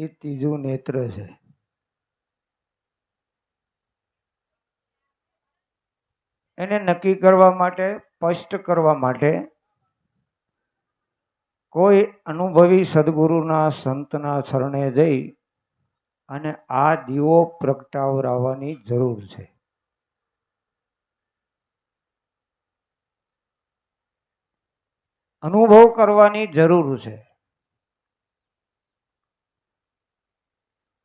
એ ત્રીજું નેત્ર છે. એને નક્કી કરવા માટે, સ્પષ્ટ કરવા માટે કોઈ અનુભવી સદગુરુના સંતના શરણે જઈ અને આ દીવો પ્રગટાવવાની જરૂર છે. અનુભવ કરવાની જરૂર છે.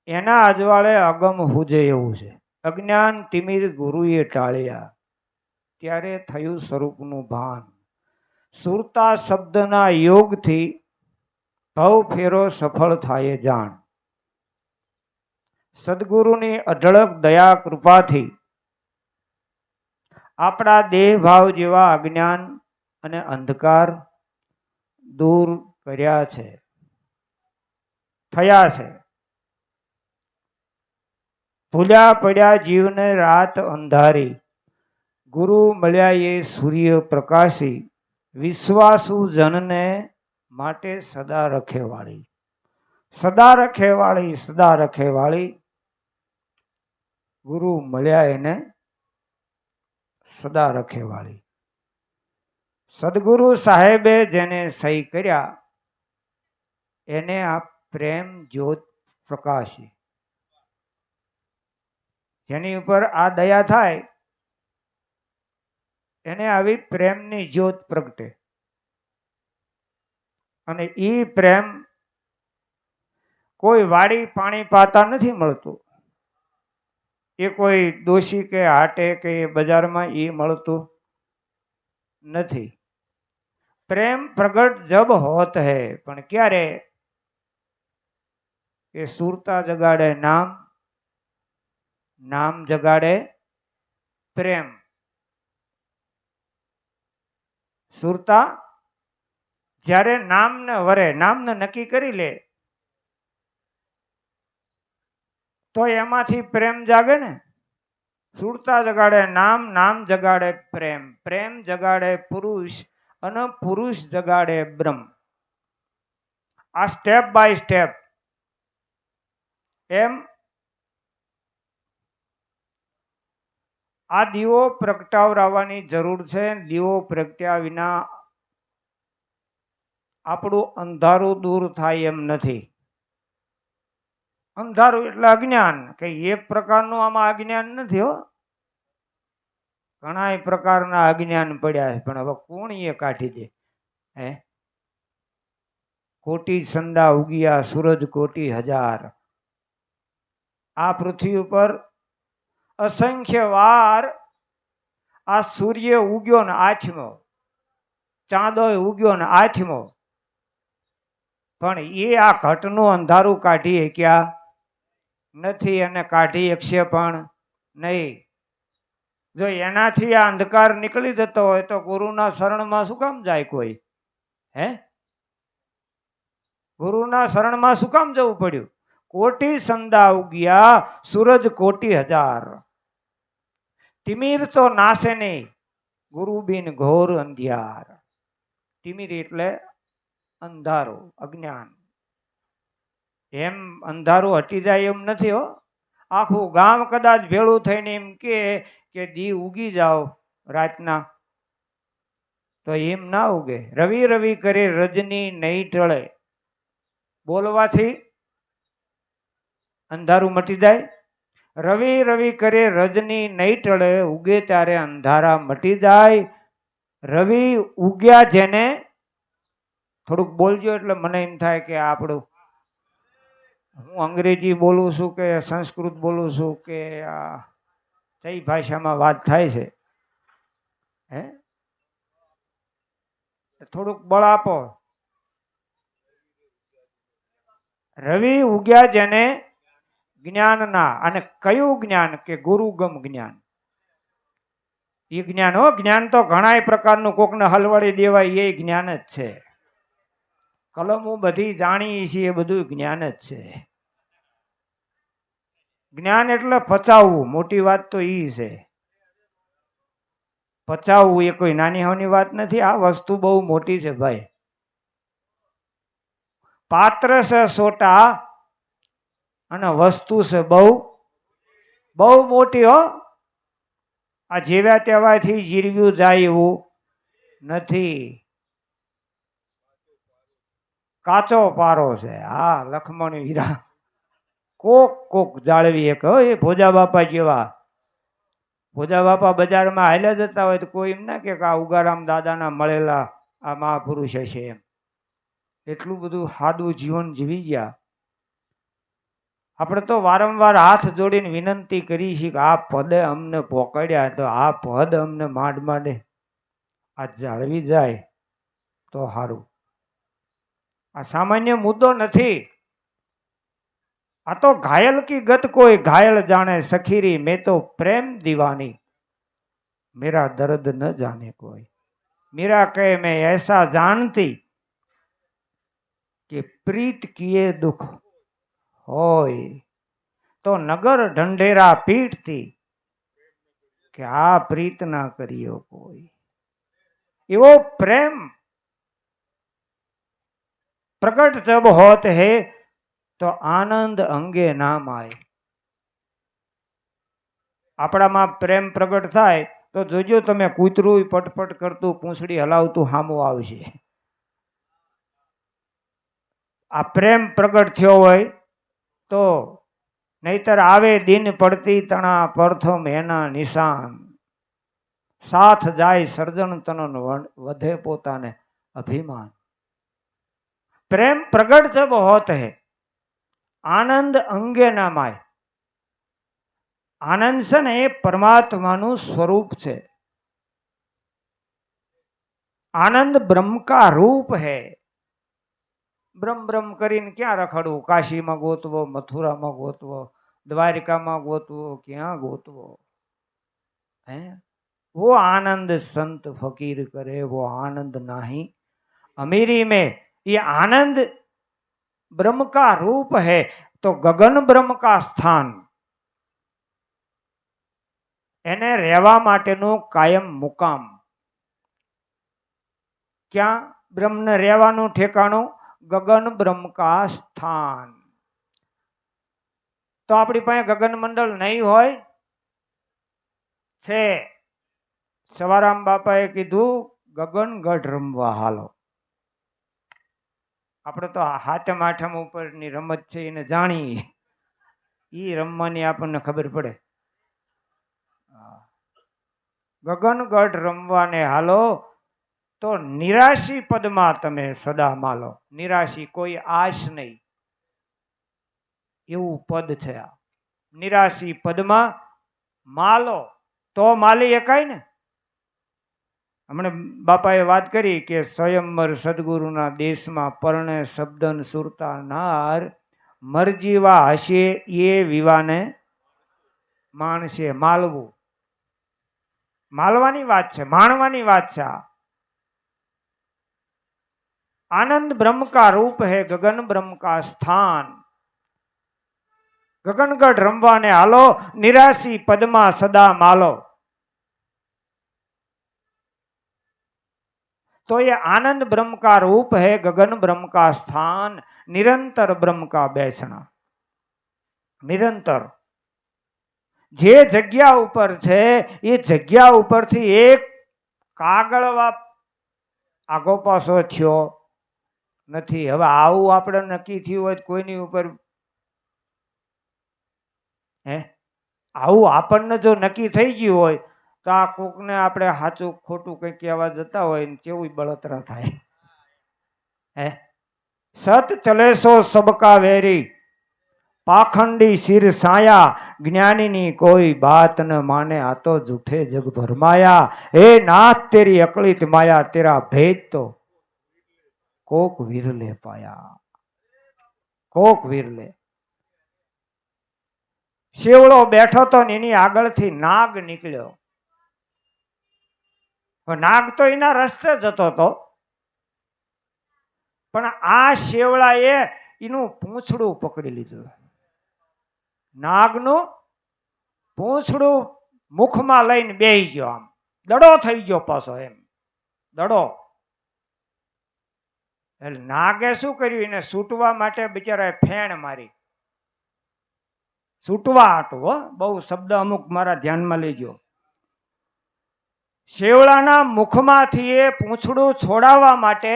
એના અજવાળે અગમ હુજે એવું છે. અજ્ઞાન તિમિર ગુરુએ ટાળ્યા ત્યારે થયું સ્વરૂપનું ભાન. સુરતા શબ્દના યોગથી ભવ ફેરો સફળ થાય જાણ. સદગુરુની અઢળક દયા કૃપાથી આપણા દેહ ભાવ જેવા અજ્ઞાન અને અંધકાર દૂર કર્યા છે, થયા છે. ભૂલ્યા પડ્યા જીવને રાત અંધારી, ગુરુ મળ્યા એ સૂર્ય પ્રકાશી. વિશ્વાસુ જનને માટે સદા રખેવાળી, સદા રખેવાળી, સદા રખેવાળી. ગુરુ મળ્યા એને સદા રખેવાળી. સદગુરુ સાહેબે જેને સહી કર્યા એને આ પ્રેમ જ્યોત પ્રકાશી. જેની ઉપર આ દયા થાય એને આવી પ્રેમની જ્યોત પ્રગટે. અને ઈ પ્રેમ કોઈ વાડી પાણી પાતા નથી મળતું. એ કોઈ દોશી કે હાટે કે બજારમાં એ મળતું નથી. પ્રેમ પ્રગટ જબ હોત હૈ, પણ ક્યારે? એ સુરતા જગાડે નામ, નામ જગાડે પ્રેમ. સુરતા જ્યારે નામને વરે, નામને નક્કી કરી લે તો એમાંથી પ્રેમ જાગે ને. સુરતા જગાડે નામ, નામ જગાડે પ્રેમ, પ્રેમ જગાડે પુરુષ અને પુરુષ જગાડે બ્રહ્મ. આ સ્ટેપ બાય સ્ટેપ એમ આ દીવો પ્રગટાવવાની જરૂર છે. દીવો પ્રગટ્યા વિના આપણું અંધારું દૂર થાય એમ નથી. અંધારું એટલે અજ્ઞાન, કે એક પ્રકારનું આમાં અજ્ઞાન નથી હો. ઘણા પ્રકારના અજ્ઞાન પડ્યા છે, પણ હવે કોણ એ કાઢી દે? હે, કોટી સંદા ઉગિયા સૂરજ કોટી હજાર. આ પૃથ્વી ઉપર અસંખ્ય વાર આ સૂર્ય ઉગ્યો ને આથમો, ચાંદો ઉગ્યો ને આથમો, પણ એ આ ઘટનું અંધારું કાઢી શક્યા નથી અને કાઢી શકશે પણ નહીં. જો એનાથી આ અંધકાર નીકળી જતો હોય તો ગુરુના શરણમાં શું કામ જાય કોઈ? હે, ગુરુના શરણમાં શું કામ જવું પડ્યું? કોટી સંદા ઉગ્યા સૂરજ કોટી હજાર. તિમિર તો નાશે નહીં, ગુરુ બિન ઘોર અંધિયાર. તિમિર એટલે અંધારું, અજ્ઞાન. એમ અંધારું હટી જાય એમ નથી હો. આખું ગામ કદાચ ભેળું થઈને એમ કે દી ઉગી જાઓ રાતના, તો એમ ના ઉગે. રવિ રવિ કરે રજની નહીં ટળે, બોલવાથી અંધારું મટી જાય. રવિ રવિ કરે રજની નહીં ટળે, ઉગે ત્યારે અંધારા મટી જાય. રવિ ઉગ્યા જેને, થોડુંક બોલજો એટલે મને એમ થાય કે આપણું, હું અંગ્રેજી બોલું છું કે સંસ્કૃત બોલું છું કે કઈ ભાષામાં વાત થાય છે. હે, થોડુંક બળ આપો. રવિ ઉગ્યા જેને જ્ઞાનના, અને કયું જ્ઞાન? કે ગુરુગમ જ્ઞાન. એ જ્ઞાન હો. જ્ઞાન તો ઘણા પ્રકારનું, કોકને હલવાડી દેવાય એ જ્ઞાન જ છે. કલમો બધી જાણી છે એ બધું જ્ઞાન જ છે. જ્ઞાન એટલે પચાવવું, મોટી વાત તો ઈ છે. પચાવવું એ કોઈ નાની હોની વાત નથી. આ વસ્તુ બહુ મોટી છે ભાઈ. પાત્ર છે સોટા અને વસ્તુ છે બહુ બહુ મોટી હો. આ જેવ્યા તેવાથી જીરવ્યું જાય એવું નથી. કાચો પારો છે. હા, લખમણ વીરા કોક કોક જાળવી એક. એ ભોજા બાપા જેવા. ભોજા બાપા બજારમાં હાલ્યા જતા હોય તો કોઈ એમ ના કે આ ઉગારામ દાદાના મળેલા આ મહાપુરુષ હશે એમ. એટલું બધું સાદું જીવન જીવી ગયા. આપણે તો વારંવાર હાથ જોડીને વિનંતી કરી છે કે આ પદે અમને પોકડ્યા તો આ પદ અમને માંડ માંડે આ જાળવી જાય તો સારું. આ સામાન્ય મુદ્દો નથી. આ તો ઘાયલ કી ગત કોઈ ઘાયલ જાણે સખીરી, મેં તો પ્રેમ દીવાની, मेरा दर्द न जाने कोई. मीरा कहे मैं ऐसा जानती कि प्रीत किए दुख होय तो नगर ढंढेरा पीटती कि आ प्रीत ना करियो कोई. एवो प्रेम प्रकट जब होत है तो आनंद अंगे नाम आए. આપણામાં પ્રેમ પ્રગટ થાય તો જોજો તમે કૂતરું પટપટ કરતું પૂંછડી હલાવતું સામું આવશે. આ પ્રેમ પ્રગટ થયો હોય તો. નહીતર આવે દિન પડતી તણા પ્રથમ એના નિશાન, સાથ જાય સર્જન તનન વધે પોતાને અભિમાન. પ્રેમ પ્રગટ જબ હોત હે આનંદ અંગે ના માય. આનંદ છે ને એ પરમાત્માનું સ્વરૂપ છે. આનંદ બ્રહ્મ કા રૂપ હે. બ્રહ્મ બ્રહ્મ કરીને ક્યાં રખડવું? કાશીમાં ગોતવો, મથુરામાં ગોતવો, દ્વારિકામાં ગોતવો, ક્યાં ગોતવો? હે वो आनंद संत फकीर करे, वो आनंद नहीं अमीरी में. ये आनंद ब्रह्म का रूप है तो गगन ब्रह्म का स्थान. એને રહેવા માટેનું કાયમ મુકામ. ક્યાં? બ્રહ્મને રહેવાનું ઠેકાણું ગગન બ્રહ્મ કા સ્થાન. તો આપણી પાસે ગગન મંડળ નહીં હોય છે. સવારામ બાપાએ કીધું ગગન ગઢ રમવા હાલો. આપણે તો હાથમ આઠમ ઉપરની રમત છે એને જાણીએ. એ રમવાની આપણને ખબર પડે. ગગનગઢ રમવાને હાલો તો નિરાશી પદમાં તમે સદા માલો. નિરાશી કોઈ આશ નહીં એવું પદ છે આ. નિરાશી પદમાં માલો તો માલી એકાય ને. હમણાં બાપાએ વાત કરી કે સ્વયંવર સદગુરુના દેશમાં પરણે શબ્દન સુરતા નાર, મરજીવા હશે એ વિવાને માણસે માલવું. માલવાની વાત છે, માણવાની વાત છે. आनंद ब्रह्म का रूप है, गगन ब्रह्म का स्थान. गगनगढ़ रमवाने हालो, निराशी पदमा सदा मालो. तो ये आनंद ब्रह्म का रूप है, गगन ब्रह्म का स्थान, निरंतर ब्रह्म का बैसना. निरंतर જે જગ્યા ઉપર છે એ જગ્યા ઉપરથી એક કાગળવા આગો પાછો થયો નથી. હવે આવું આપણે નક્કી થયું હોય કોઈની ઉપર આવું આપણને જો નક્કી થઈ ગયું હોય તો આ કોકને આપણે સાચું ખોટું કંઈક કહેવા જતા હોય ને કેવું બળતરા થાય. સત ચલે સો સબકા વેરી, पाखंडी सिर साया, ज्ञानी कोई बात न माने, आ तो झूठे जग भरमाया. हे नाथ तेरी अकलित माया, तेरा भेद तो कोक विरले पाया. कोक विरले. शेवड़ो बैठो तो एनी आगळथी नाग निकळ्यो. नाग तो एना रस्ते जतो तो, पण आ शेवड़ाए एनुं पूंछडું पकड़ी लीधुं. નાગનું પૂંછડું મુખમાં લઈને બેહી ગયો. આમ દડો થઈ ગયો પાછો. એમ દડો. એટલે નાગે શું કર્યું? એને છૂટવા માટે બિચારાએ ફેણ મારી. છૂટવા હાટું, હો, બહુ શબ્દ અમુક મારા ધ્યાનમાં લેજો. શેવળાના મુખમાંથી એ પૂંછડું છોડાવવા માટે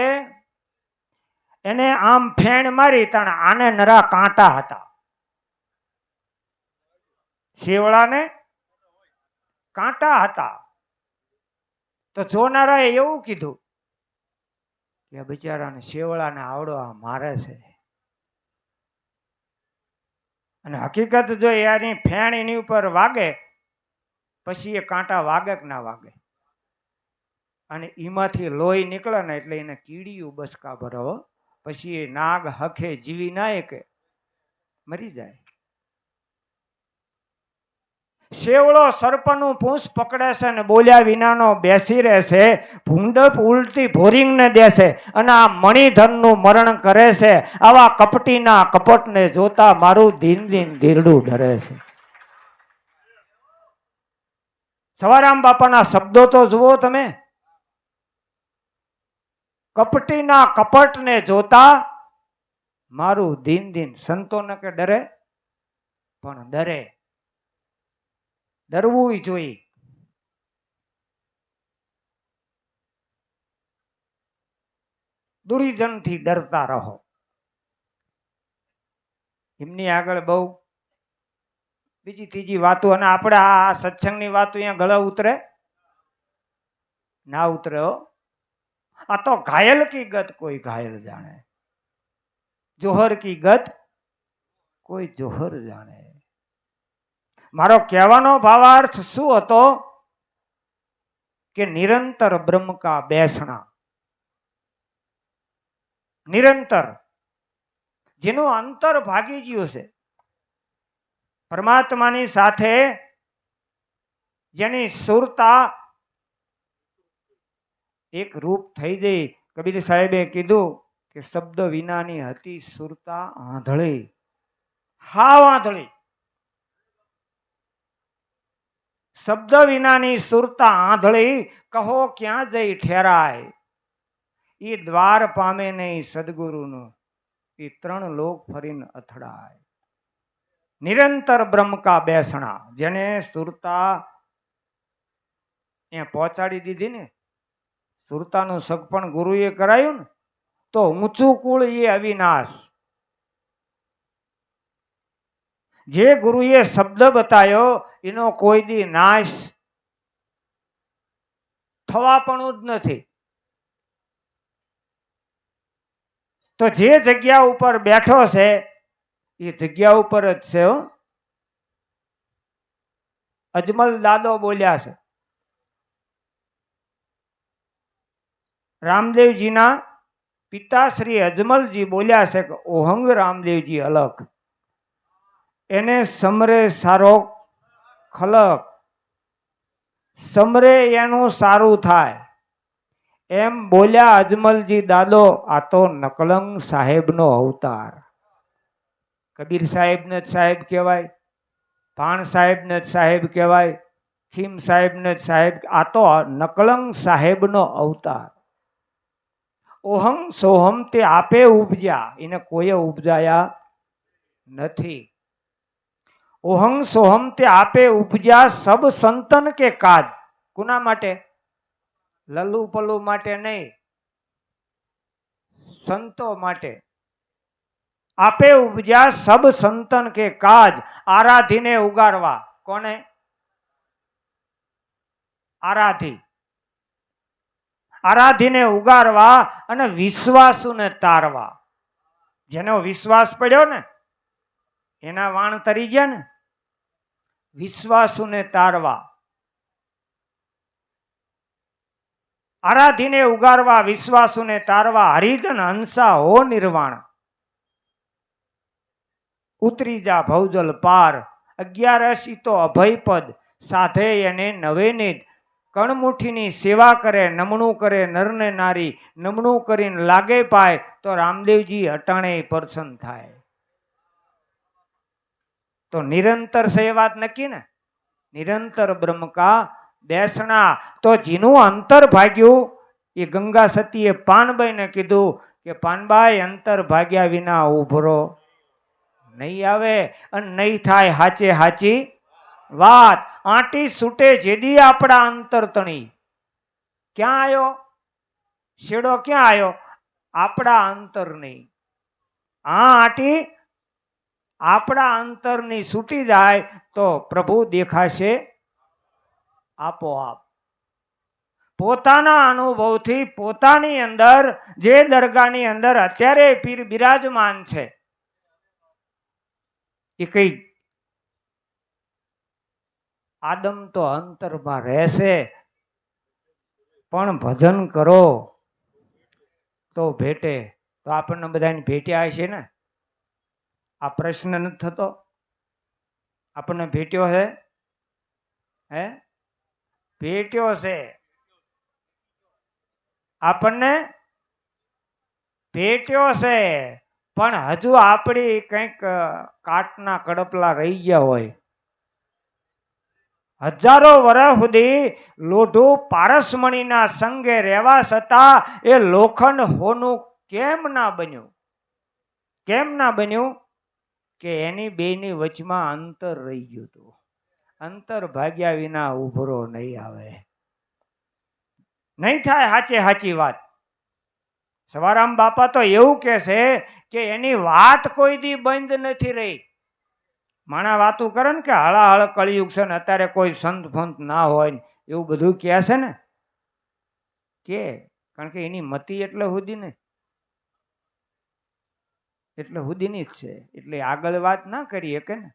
એને આમ ફેણ મારી, તાણ આને નરા કાંટા હતા. શેવળાને કાંટા હતા. તો જોનારાએ એવું કીધું કે બિચારાને શેવળાને આવડો આ મારે છે. અને હકીકત જો એની ફેણ એની ઉપર વાગે પછી એ કાંટા વાગે કે ના વાગે, અને એમાંથી લોહી નીકળે ને એટલે એને કીડીયું બસકા ભરો, પછી એ નાગ હખે જીવી ના કે મરી જાય. શેવળો સર્પનું પૂંછ પકડે છે ને બોલ્યા વિનાનો બેસી રહેશે, ભૂંડપ ઉલટી ભોરિંગને દેશે અને આ મણિધનનું મરણ કરે છે. આવા કપટીના કપટને જોતા મારું દિન દિન ધીરડું ડરે છે. સવારામ બાપાના શબ્દો તો જુઓ તમે. કપટીના કપટને જોતા મારું દિન દિન, સંતોને કે ડરે પણ ડરે, ડરવું જોઈએ. દુર્જનથી ડરતા રહો. એમની આગળ બહુ બીજી ત્રીજી વાતો, અને આપણે આ સત્સંગની વાતો અહીંયા ગળા ઉતરે ના ઉતરે હો. આ તો ઘાયલ કી ગત કોઈ ઘાયલ જાણે, જોહર કી ગત કોઈ જોહર જાણે. મારો કહેવાનો ભાવાર્થ શું હતો કે નિરંતર બ્રહ્મ કા બેસણા, નિરંતર જેનું અંતર ભાગી ગયું છે, પરમાત્માની સાથે જેની સુરતા એક રૂપ થઈ ગઈ. કબીર સાહેબે કીધું કે શબ્દ વિનાની હતી સુરતા આંધળી, હાવ આંધળી. શબ્દ વિનાની સુરતા આંધળી, કહો ક્યાં જઈ ઠેરાય. એ દ્વાર પામે નહીં સદગુરુનું, એ ત્રણ લોક ફરીને અથડાય. નિરંતર બ્રહ્મ કા બેસણા, જેને સુરતા એ પહોંચાડી દીધી ને, સુરતાનું સગપણ ગુરુએ કરાયું ને, તો ઊંચું કુળ એ અવિનાશ. જે ગુરુએ શબ્દ બતાવ્યો એનો કોઈ દી નાશ થવા પણ જ નથી. તો જે જગ્યા ઉપર બેઠો છે એ જગ્યા ઉપર જ છે. અજમલ દાદો બોલ્યા છે, રામદેવજીના પિતા શ્રી અજમલજી બોલ્યા છે કે ઓહંગ રામદેવજી અલગ, એને સમરે સારો ખલક, સમરે એનું સારું થાય. એમ બોલ્યા અજમલજી દાદો. આ તો નકલંગ સાહેબનો અવતાર. કબીર સાહેબને જ સાહેબ કહેવાય, ભાણ સાહેબને જ સાહેબ કહેવાય, ખીમ સાહેબને જ સાહેબ. આ તો નકલંગ સાહેબનો અવતાર. ઓહમ સોહમ તે આપે ઉપજ્યા, એને કોઈએ ઉપજાયા નથી. ઓહમ સોહમ તે આપે ઉપજ્યા, સબ સંતન કે કાજ. કોના માટે? લલ્લુ પલ્લુ માટે નહીં, સંતો માટે. આપે ઉપજ્યા સબ સંતન કે કાજ, આરાધીને ઉગારવા. કોને? આરાધી. આરાધીને ઉગારવા અને વિશ્વાસુને તારવા. જેનો વિશ્વાસ પડ્યો ને એના વાણ તરી ગયા ને. વિશ્વાસુને તારવા, આરાધીને ઉગારવા, વિશ્વાસુને તારવા. હરિજન હંસા હો નિર્વાણ, ઉતરી જા ભવજલ પાર. 11 તો અભયપદ સાધે એને નવેનિત. કણમુઠીની સેવા કરે, નમણું કરે નરને નારી. નમણું કરીને લાગે પાય તો રામદેવજી અટાણે પ્રસન્ન થાય. તો નિરંતર છે એ વાત નક્કી ને. નિરંતર બ્રહ્મ કા બેસણા. તો જેનું અંતર ભાગ્યું એ ગંગા સતીએ પાનબાઈને કીધું કે પાનબાઈ અંતર ભાગ્યા વિના ઉભરો નહીં આવે અને નહીં થાય હાચે હાચી વાત. આંટી છૂટે જેદી આપણા અંતર તણી. ક્યાં આવ્યો શેડો? ક્યાં આવ્યો? આપણા અંતર નહીં. આ આંટી આપણા અંતરની છૂટી જાય તો પ્રભુ દેખાશે આપોઆપ. પોતાના અનુભવથી પોતાની અંદર જે દરગાહની અંદર અત્યારે પીર બિરાજમાન છે એ કઈ આદમ તો અંતરમાં રહેશે, પણ ભજન કરો તો ભેટે. તો આપણને બધાને ભેટ્યા હશે ને? આ પ્રશ્ન નથી થતો? આપણને ભેટ્યો છે? હે? ભેટ્યો છે. આપણને ભેટ્યો છે, પણ હજુ આપણી કંઈક કાટના કડપલા રહી ગયા હોય. હજારો વર્ષ સુધી લોઢું પારસમણીના સંગે રહેવા છતાં એ લોખંડ હોનું કેમ ના બન્યું? કેમ ના બન્યું? કે એની બેની વચમાં અંતર રહી ગયું હતું. અંતર ભાગ્યા વિના ઉભરો નહીં આવે. નહીં થાય હાચે હાચી વાત. સવારામ બાપા તો એવું કહે છે કે એની વાત કોઈ દી બંધ નથી રહી. માણા વાતું કરે ને કે હળાહળ કળિયુગ છે ને અત્યારે કોઈ સંત ફંત ના હોય ને એવું બધું કહે છે ને, કે કારણ કે એની મતિ એટલે સુધી ને એટલે સુધીની જ છે, એટલે આગળ વાત ના કરી શકે ને.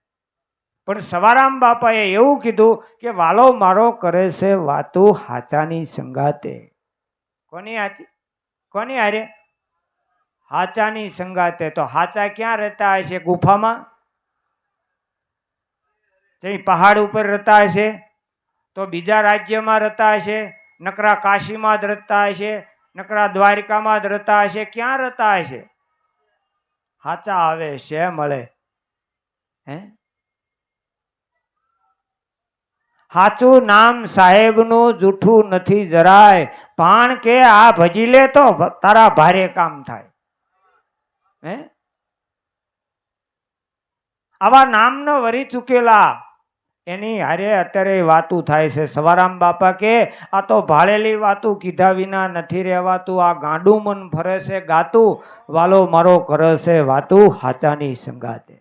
પણ સવારામ બાપાએ એવું કીધું કે વાલો મારો કરે છે વાતું હાચાની સંગાતે. કોની હાચી? કોની હારે? હાચાની સંગાતે. તો હાચા ક્યાં રહેતા હશે? ગુફામાં? પહાડ ઉપર રહેતા હશે? તો બીજા રાજ્યમાં રહેતા હશે? નકરા કાશીમાં જ રહેતા હશે? નકરા દ્વારિકામાં જ રહેતા હશે? ક્યાં રહેતા હશે? હાચા આવે છે મળે. હે? હાચું નામ સાહેબનું જૂઠું નથી જરાય. પણ કે આ ભજી લે તો તારા ભારે કામ થાય. હે? આવા નામનો વરી ચૂકેલા એની હારે અત્યારે વાતું થાય છે. સવારામ બાપા કે આ તો ભાળેલી વાતું કીધા વિના નથી રહેવાતું. આ ગાંડું મન ફરે છે ગાતું, વાલો મારો કરે છે વાતું હાચાની સંગાતે.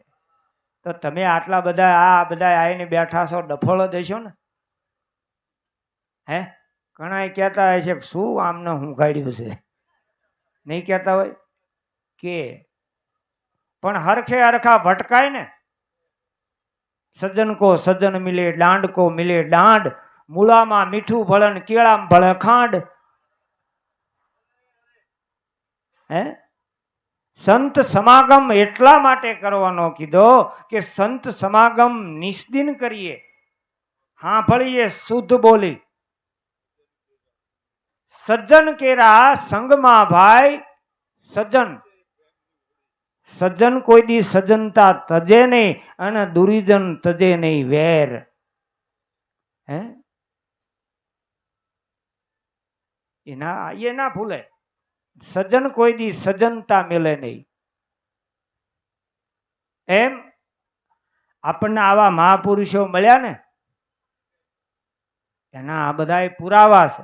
તો તમે આટલા બધા આ બધા આવીને બેઠા છો, ડફોળો દેશો ને? હે? ઘણા કહેતા હોય છે શું આમને હું ગાડ્યું છે, નહીં કહેતા હોય કે? પણ હરખે હરખા ભટકાય ને. સજ્જન કો સજ્જન મિલે, દાંડ કો મિલે દાંડ. મૂળામાં મીઠું ભળે ને કેળામાં ભળે ખાંડ. હે? સંત સમાગમ એટલા માટે કરવાનો કીધો કે સંત સમાગમ નિસ્દિન કરીએ, સાંભળીએ શુદ્ધ બોલી. સજ્જન કેરા સંગમાં ભાઈ સજ્જન. સજ્જન કોઈ દી સજ્જનતા તજે નહીં અને દુરીજન તજે નહીં વેર. હે? એ ના ભૂલે. સજ્જન કોઈ દી સજ્જનતા મેલે નહીં. એમ આપણને આવા મહાપુરુષો મળ્યા ને એના આ બધા પુરાવા છે.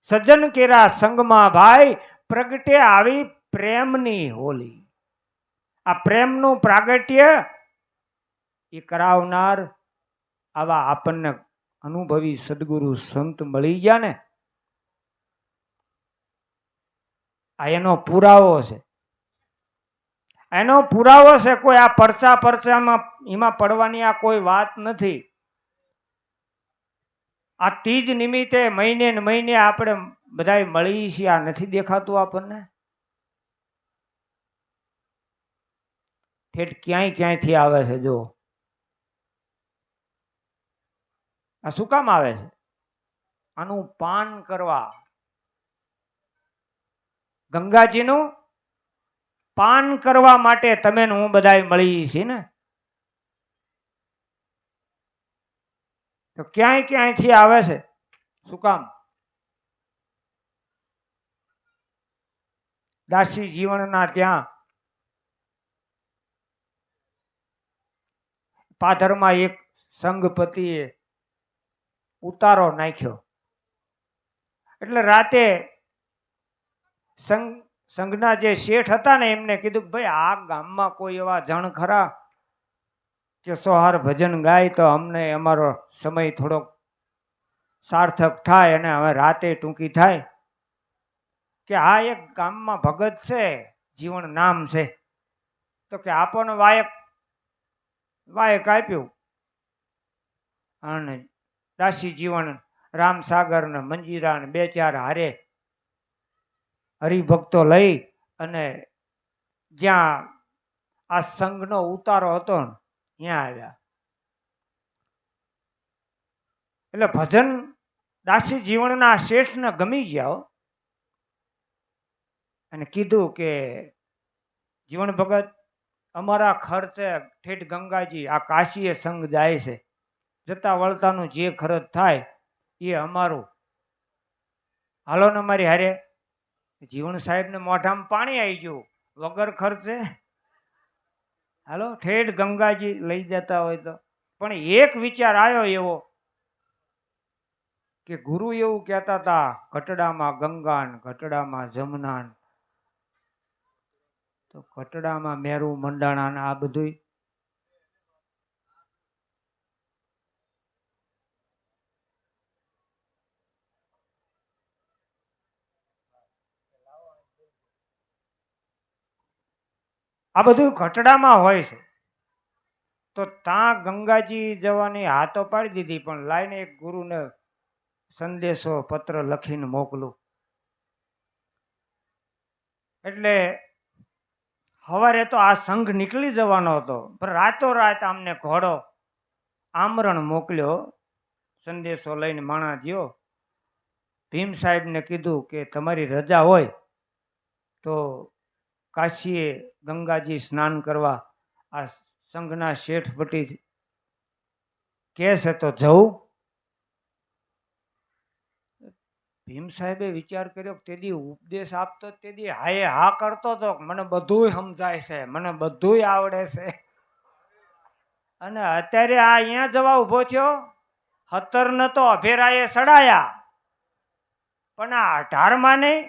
સજ્જન કેરા સંગમાં ભાઈ પ્રગટે આવી પ્રેમની હોલી. આ પ્રેમનું પ્રાગટ્ય એ કરાવનાર આવા આપણને અનુભવી સદગુરુ સંત મળી ગયા ને, આ એનો પુરાવો છે. એનો પુરાવો છે. કોઈ આ પરચામાં એમાં પડવાની આ કોઈ વાત નથી. આ તીજ નિમિત્તે મહિને ને મહિને આપણે બધા મળી છીએ. આ નથી દેખાતું આપણને? ઠેઠ ક્યાંય ક્યાંયથી આવે છે. જો આ શું કામ આવે છે? આનું પાન કરવા. ગંગાજીનું પાન કરવા માટે તમે હું બધા મળી છીએ ને. તો ક્યાંય ક્યાંયથી આવે છે. શું કામ? દાસી જીવણના ત્યાં પાથરમાં એક સંઘપતિએ ઉતારો નાખ્યો. એટલે રાતે સંઘના જે શેઠ હતા ને એમને કીધું કે ભાઈ આ ગામમાં કોઈ એવા જણ ખરા કે સોહાર ભજન ગાય તો અમને અમારો સમય થોડોક સાર્થક થાય અને હવે રાતે ટૂંકી થાય. કે આ એક ગામમાં ભગત છે, જીવણ નામ છે, તો કે આપણને વાયક આપ્યું. અને દાસી જીવણ રામસાગર ને મંજીરા ને 2-4 હારે હરિભક્તો લઈ અને જ્યાં આ સંઘનો ઉતારો હતો ત્યાં આવ્યા. એટલે ભજન દાસી જીવણના શેઠને ગમી ગયા અને કીધું કે જીવણ ભગત અમારા ખર્ચે ઠેઠ ગંગાજી આ કાશીએ સંઘ જાય છે, જતા વળતાનું જે ખર્ચ થાય એ અમારું, હાલો ને અમારી હારે. જીવણ સાહેબને મોઢામાં પાણી આવી ગયું, વગર ખર્ચે હાલો ઠેઠ ગંગાજી લઈ જતા હોય તો. પણ એક વિચાર આવ્યો એવો કે ગુરુ એવું કહેતા હતા ઘટડામાં ગંગા ને ઘટડામાં જમના, તો ઘટડામાં મેરુ મંડાણા ને આ બધું. આ બધું ઘટડામાં હોય છે. તો ત્યાં ગંગાજી જવાની હા તો પાડી દીધી, પણ લાઈને એક ગુરુને સંદેશો પત્ર લખીને મોકલું. એટલે સવારે તો આ સંઘ નીકળી જવાનો હતો, પણ રાતોરાત આમને ઘોડો આમરણ મોકલ્યો, સંદેશો લઈને માણા ગયો. ભીમ સાહેબને કીધું કે તમારી રજા હોય તો કાશીએ ગંગાજી સ્નાન કરવા આ સંઘના શેઠ પટી કહે છે તો જવું. ભીમ સાહેબે વિચાર કર્યો કે તેદી ઉપદેશ આપતો તેદી હાએ હા કરતો હતો, મને બધુંય સમજાય છે, મને બધુંય આવડે છે. અને અત્યારે આ અહીંયા જવા ઉભો થયો, 17 ને તો અભેરાએ સડાયા, પણ આ 18માં નહીં.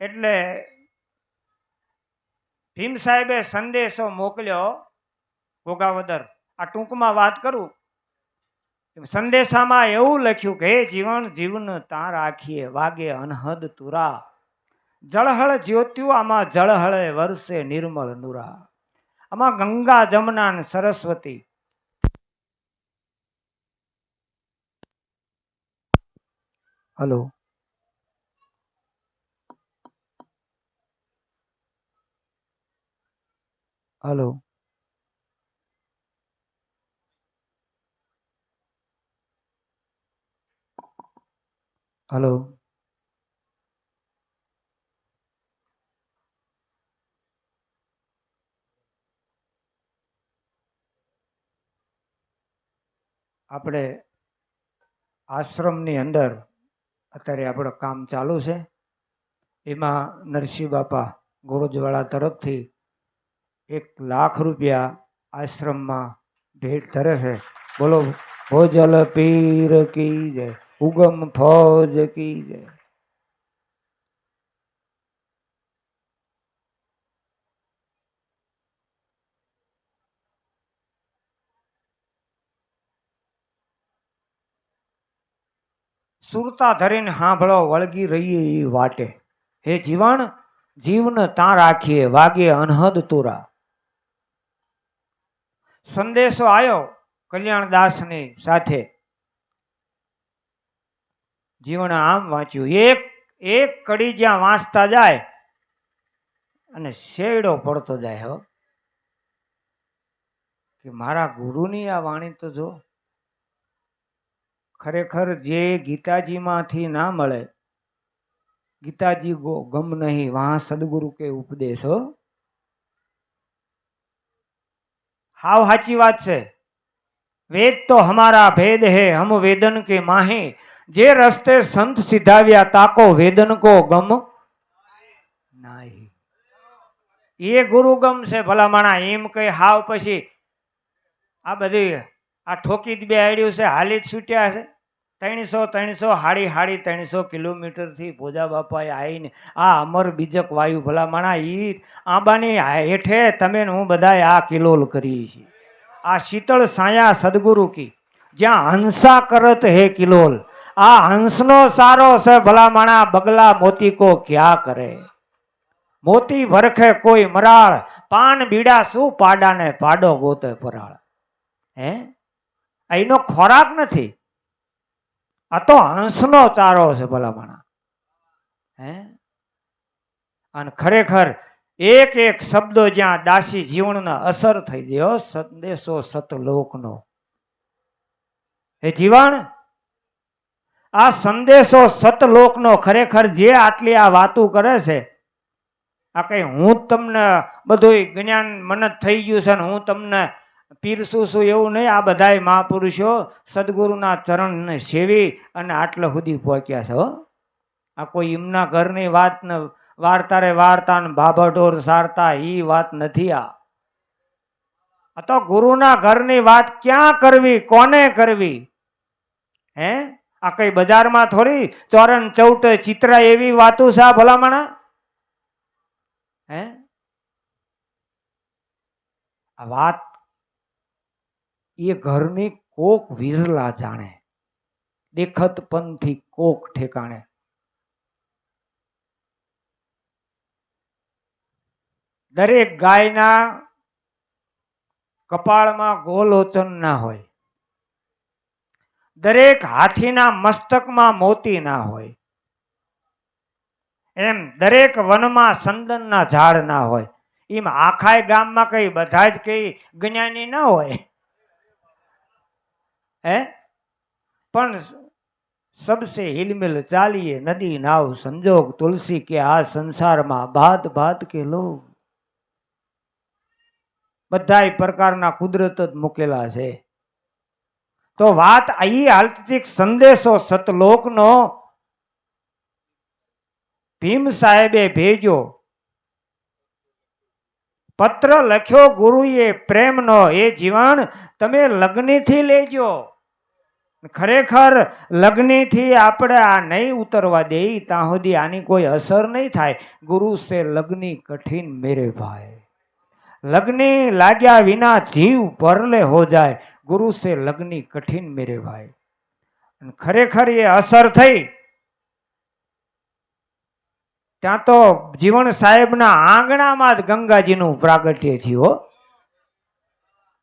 એટલે ભીમ સાહેબે સંદેશો મોકલ્યો ગોગાવદર. આ ટૂંકમાં વાત કરું, સંદેશામાં એવું લખ્યું કે હે જીવન જીવન તાર રાખીએ વાગે અનહદ તુરા, જળહળ જ્યોત્યુ આમાં જળહળે વરસે નિર્મળ નુરા. આમાં ગંગા જમના ને સરસ્વતી. હલો હલો હલો આપણે આશ્રમની અંદર અત્યારે આપણું કામ ચાલુ છે. એમાં નરસિંહ બાપા ગોરજવાળા તરફથી 1 લાખ રૂપિયા આશ્રમમાં ભેટ ધરે છે. બોલો ભોજલ પીર કી જય, ઉગમ ફૌજ કી જય. સુરતા ધરીને સાંભળો વળગી રહીએ એ વાટે, હે જીવન જીવન ત્યાં રાખીએ વાગે અનહદ તુરા. સંદેશો આવ્યો કલ્યાણદાસની સાથે. જીવન આમ વાંચ્યું, એક કડી જ્યાં વાંચતા જાય અને શેડો પડતો જાય. હો કે મારા ગુરુની આ વાણી તો જો, ખરેખર જે ગીતાજીમાંથી ના મળે, ગીતાજી ગમ નહીં વહાં સદગુરુ કે ઉપદેશ. હો હાવ સાચી વાત છે. વેદ તો હમારા ભેદ હે, હમ વેદન કે માહે, જે રસ્તે સંત સિધાવ્યા તાકો વેદન કો ગમ નાહી. એ ગુરુ ગમ છે ભલા માણા. એમ કઈ હાવ પછી આ બધી આ ઠોકી જ બે આડ્યું છે, હાલી જ છૂટ્યા છે. 300 હાડી 350 કિલોમીટર થી ભોજા બાપાએ આવીને આ અમર બીજક વાયુ ભલા માણા ઈ આંબાની હેઠે તમે હું બધાય આ કિલોલ કરી છે. આ શીતળ સાયા સદગુરુ કી જ્યાં હંસા કરત હે કિલોલ. આ હંસનો સારો છે ભલા માણા. બગલા મોતી કો ક્યા કરે. મોતી ભરખે કોઈ મરાળ. પાન બીડા શું પાડાને પાડો ગોતે પરાળ. હે એનો ખોરાક નથી, આ તો હંસનો ચારો છે ભલા માણા. હે અને ખરેખર એક એક શબ્દો જ્યાં દાસી જીવનના અસર થઈ ગયો. સંદેશો સતલોકનો. હે જીવન, આ સંદેશો સતલોકનો ખરેખર જે આટલી આ વાતો કરે છે, આ કઈ હું તમને બધું જ્ઞાન મને થઈ ગયું છે ને હું તમને પીરસું છું એવું નહીં. આ બધાય મહાપુરુષો સદગુરુના ચરણને સેવી અને આટલા સુધી પહોંચ્યા છે. આ કોઈ એમના ઘરની વાત ને વાર્તારે વાર્તા ને ભાભઢોર સારતા એ વાત નથી. આ તો ગુરુના ઘરની વાત ક્યાં કરવી, કોને કરવી? હે આ કઈ બજારમાં થોડી ચોરન ચૌટ ચિત્રા એવી વાતો છે આ ભલામણા. હે આ વાત એ ઘરની કોક વિરલા જાણે. દેખત પંથી કોક ઠેકાણે. દરેક ગાયના કપાળમાં ગોલોચન ના હોય, દરેક હાથીના મસ્તકમાં મોતી ના હોય, એમ દરેક વનમાં સંદનના ઝાડ ના હોય. એમ આખાય ગામમાં કઈ બધા જ કઈ જ્ઞાની ના હોય. હે પણ સબસે હિલમિલ ચાલીએ નદી નાવ સંજોગ તુલસી કે આ સંસારમાં ભાત ભાત કે લોગ. બધા પ્રકારના કુદરત જ મૂકેલા છે. તો વાત અહીં હાલતી સંદેશો સતલોકનો ભીમ સાહેબે ભેજો. પત્ર લખ્યો ગુરુએ પ્રેમનો. એ જીવન તમે લગ્નથી લેજો. ખરેખર લગ્નથી આપણે આ નહીં ઉતરવા દે ત્યાં સુધી આની કોઈ અસર નહીં થાય. ગુરુ સે લગ્ની કઠિન મેરે ભાઈ. લગ્ની લાગ્યા વિના જીવ પરલે હો જાય. ગુરુ સે લગ્ની કઠિન મેરે ભાઈ. ખરેખર એ અસર થઈ. ત્યાં તો જીવન સાહેબના આંગણામાં જ ગંગાજીનું પ્રાગટ્ય થયું.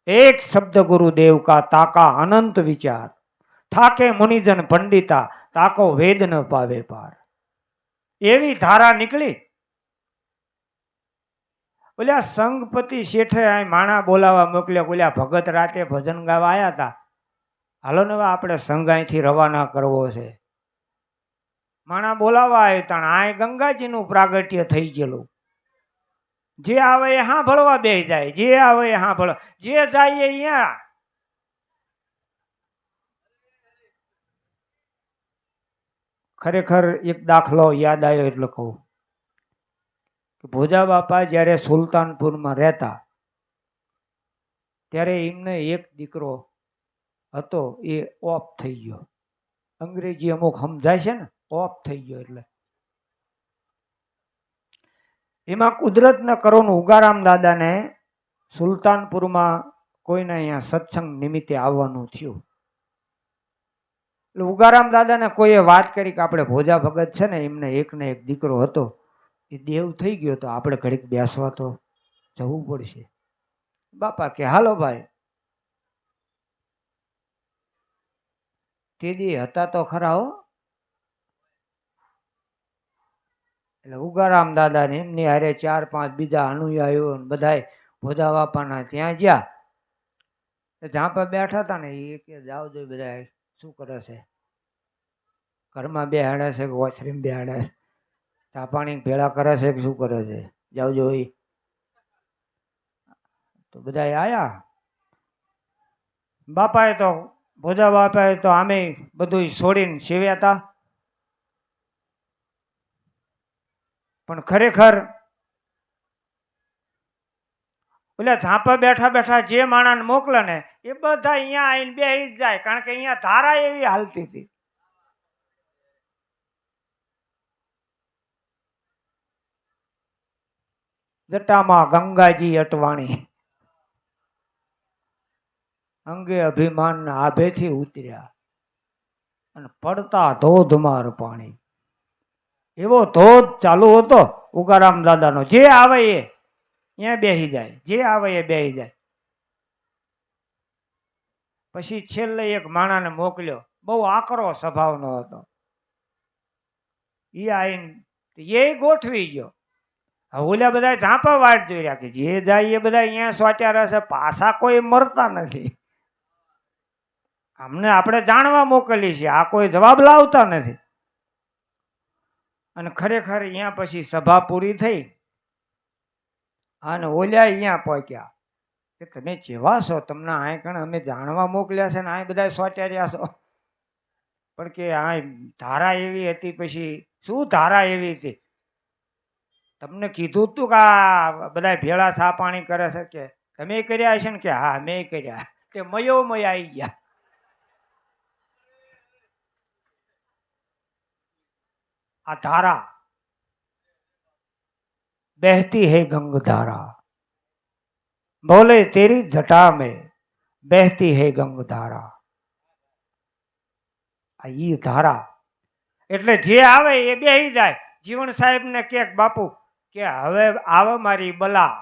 એક શબ્દ ગુરુદેવ કા તાકા અનંત વિચાર. થાકે મુનિજન પંડિતા તાકો વેદ ન પાવે પાર. એવી ધારા નીકળી. ઓલા સંઘપતિ શેઠે આ માણા બોલાવા મોકલ્યા. ઓલા ભગત રાતે ભજન ગાવા આવ્યા હતા. હાલો ને આપણે સંઘ અહીંથી રવાના કરવો છે. માણા બોલાવા આવ્યા હતા. આ ગંગાજીનું પ્રાગટ્ય થઈ ગયેલું. જે આવે એ સાંભળવા બે જાય, જે આવે એ સાંભળવા, જે જાય અહીંયા. ખરેખર એક દાખલો યાદ આવ્યો એટલે કહું કે ભોજા બાપા જ્યારે સુલતાનપુરમાં રહેતા ત્યારે એમને એક દીકરો હતો. એ ઓફ થઈ ગયો. અંગ્રેજી અમુક સમજાય છે ને, ઓફ થઈ ગયો એટલે એમાં કુદરતના કરોને ઉગારામ દાદાને સુલતાનપુરમાં કોઈને અહીંયા સત્સંગ નિમિત્તે આવવાનું થયું. એટલે ઉગારામ દાદાને કોઈએ વાત કરી કે આપણે ભોજા ભગત છે ને એમને એક ને એક દીકરો હતો, એ દેવ થઈ ગયો, તો આપણે ઘડીક બેસવા તો જવું પડશે. બાપા કે હાલો ભાઈ. તે દી હતા તો ખરા હો. એટલે ઉગારામ દાદા ને એમની હારે 4-5 બીજા અનુયાયીઓ બધાય ભોજા બાપાના ત્યાં ગયા. જ્યાં પર બેઠા હતા ને એ કે જાઓ જો બધા શું કરે છે, ઘરમાં બેહાડે છે કે વોશરૂમ બેહાડે છે, ચા પાણી ભેળા કરે છે કે શું કરે છે, જાઓ જો. તો બધા આયા. બાપાએ તો ભોજા બાપાએ તો આમે બધું છોડીને સેવ્યા હતા. પણ ખરેખર ઓલા ઝાંપા બેઠા બેઠા જે માણસને મોકલે ને એ બધા અહીંયા આવીને બેસી જ જાય, કારણ કે અહીંયા ધારા એવી હાલતી હતી. જટામાં ગંગાજી અટવાણી, અંગે અભિમાન આભેથી ઉતર્યા અને પડતા ધોધમાર પાણી. એવો ધોધ ચાલુ હતો ઉગારામ દાદાનો. જે આવે એ ત્યાં બેસી જાય, જે આવે એ બેસી જાય. પછી છેલ્લે એક માણાને મોકલ્યો, બહુ આકરો સ્વભાવનો હતો. એ આવીને એ ગોઠવી ગયો. ઓલા બધા ઝાંપા વાટ જોઈ રહ્યા કે જે જાય એ બધા અહીંયા સોટ્યા રહેશે, પાછા કોઈ મરતા નથી. અમને આપણે જાણવા મોકલી છે, આ કોઈ જવાબ લાવતા નથી. અને ખરેખર અહીંયા પછી સભા પૂરી થઈ અને ઓલ્યા અહીંયા પહોંચ્યા કે તમે જેવા છો, તમને આ કણ અમે જાણવા મોકલ્યા છે ને આ બધા સોટ્યા રહ્યા છો. પણ કે આ ધારા એવી હતી. પછી શું ધારા એવી હતી? તમને કીધું તું કે આ બધા ભેળા થા પાણી કરે છે, કે તમે કર્યા છે ને? કે હા મેં કર્યા. તે મયો મય આવી ગયા. આ ધારા बहती है गंगधारा, बोले तेरी जटा में बहती है गंगधारा. આ ઈ ધારા એટલે જે આવે એ બેહી જાય. જીવણ સાહેબ ને કે બાપુ કે હવે આવે મારી બલા.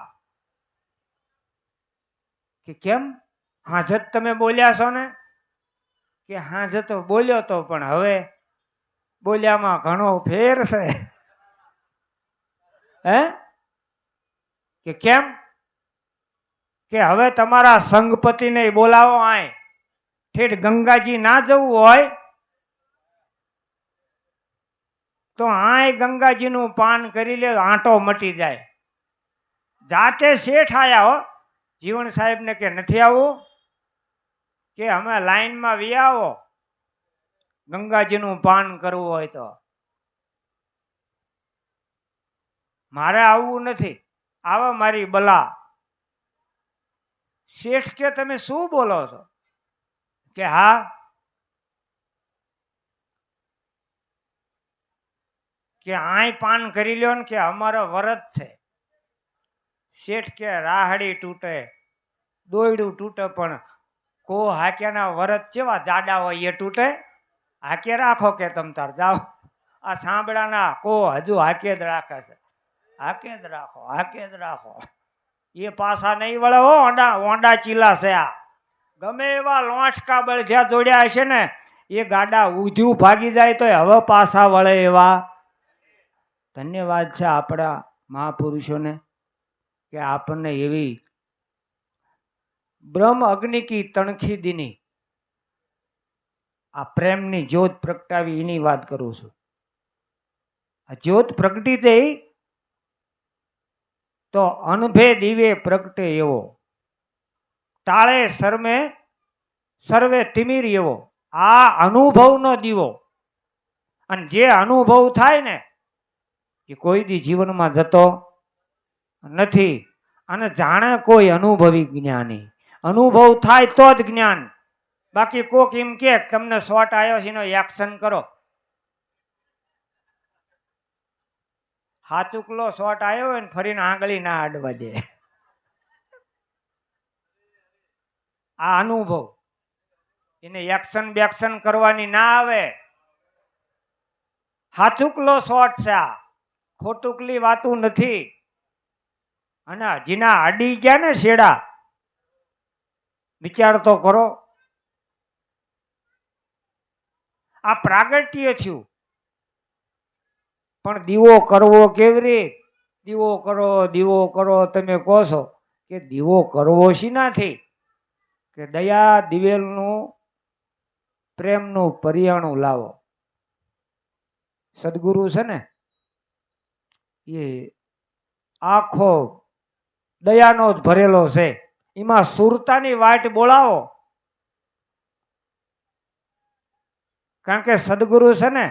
કે કેમ? હાજત તમે બોલ્યા છો ને? કે હાજત બોલ્યો તો, પણ હવે બોલ્યામાં ઘણો ફેર છે. હે? કે કેમ? કે હવે તમારા સંગપતિને બોલાવો. આય ઠેઠ ગંગાજી ના જવું હોય તો આય ગંગાજીનું પાન કરી લે, આંટો મટી જાય. જાતે શેઠ આયા હો. જીવણ સાહેબ ને કે નથી આવું? કે અમે લાઈનમાં વી આવો, ગંગાજીનું પાન કરવું હોય તો. મારે આવવું નથી, આવો મારી બલા. શેઠ કે તમે શું બોલો છો? કે હા, કે આય પાન કરી લ્યો ને, કે અમારો વરત છે. શેઠ કે રાહડી તૂટે, દોયડું તૂટે, પણ કો હાક્યાના વરત કેવા જાડા હોય એ તૂટે? હાકે રાખો કે તમ તાર જાઓ. આ સાંભળાના કો હજુ હાકે જ રાખે છે. હાકે જ રાખો, હાકે જ રાખો. એ પાછા નહીં વળે હો. ઓંડા ચીલા છે આ. ગમે એવા લોંચકા બળધ્યા જોડ્યા હશે ને, એ ગાડા ઉધ્યું ભાગી જાય તો હવે પાછા વળે એવા. ધન્યવાદ છે આપણા મહાપુરુષોને કે આપણને એવી બ્રહ્મ અગ્નિ કી તણખી દીની આ પ્રેમની જ્યોત પ્રગટાવી. એની વાત કરું છું. આ જ્યોત પ્રગટી થઈ તો અનભે દીવે પ્રગટે એવો, ટાળે સર્વે તિમિર એવો. આ અનુભવનો દીવો. અને જે અનુભવ થાય ને એ કોઈ દી જીવનમાં જતો નથી. અને જાણે કોઈ અનુભવી જ્ઞાની. અનુભવ થાય તો જ જ્ઞાન. બાકી કોક એમ કે તમને શોર્ટ આવ્યો છે એનો એક્શન કરો. હાચુકલો શોર્ટ આવ્યો હોય ને ફરીને આંગળી ના અડવા દે. આ અનુભવ. એને એક્શન બેક્શન કરવાની ના આવે. હાચુકલો શોર્ટ છે આ, ખોટુકલી વાતું નથી. અને જેના અડી ગયા ને શેડા, વિચાર તો કરો. આ પ્રાગટ્ય થયું. પણ દીવો કરવો કેવી રીત? દીવો કરો, દીવો કરો તમે કહો છો, કે દીવો કરવો શીનાથી? કે દયા દિવેલનું પ્રેમનું પરિયાણું લાવો. સદગુરુ છે ને એ આખો દયાનો જ ભરેલો છે. એમાં સુરતાની વાટ બોલાવો કારણ કે સદગુરુ છે ને